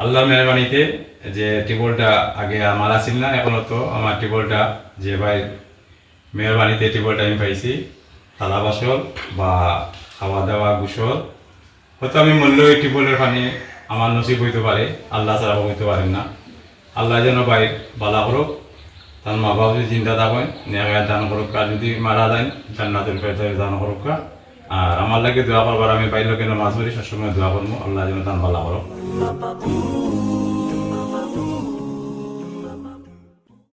আল্লাহর মেহরবানিতে যে টিউবওয়েলটা আগে আমার আসিল না, এখনো তো আমার টিউবওয়েলটা যে ভাই মেহরবানিতে টিউবওয়েলটা আমি পাইছি। থালা বাসন বা খাওয়া দাওয়া গোসল, হয়তো আমি মূল্য এই টিউবওয়েলের পানি আমার নসিব হইতে পারে, আল্লাহ ছাড়া হইতে পারেন না। আল্লাহ যেন ভাই বালা করুক, তার মা বাবা যদি চিন্তা থাকেন নেয়া দান করুক, আর যদি মারা যায় জান্নাতুল ফেরদাউস দান করুক। আর আমার লাগে দোয়া করবার, আমি বাইর লোকের নামাজ পড়ি, সবসময় দোয়া করবো আল্লাহ যেন তার বালা করুক।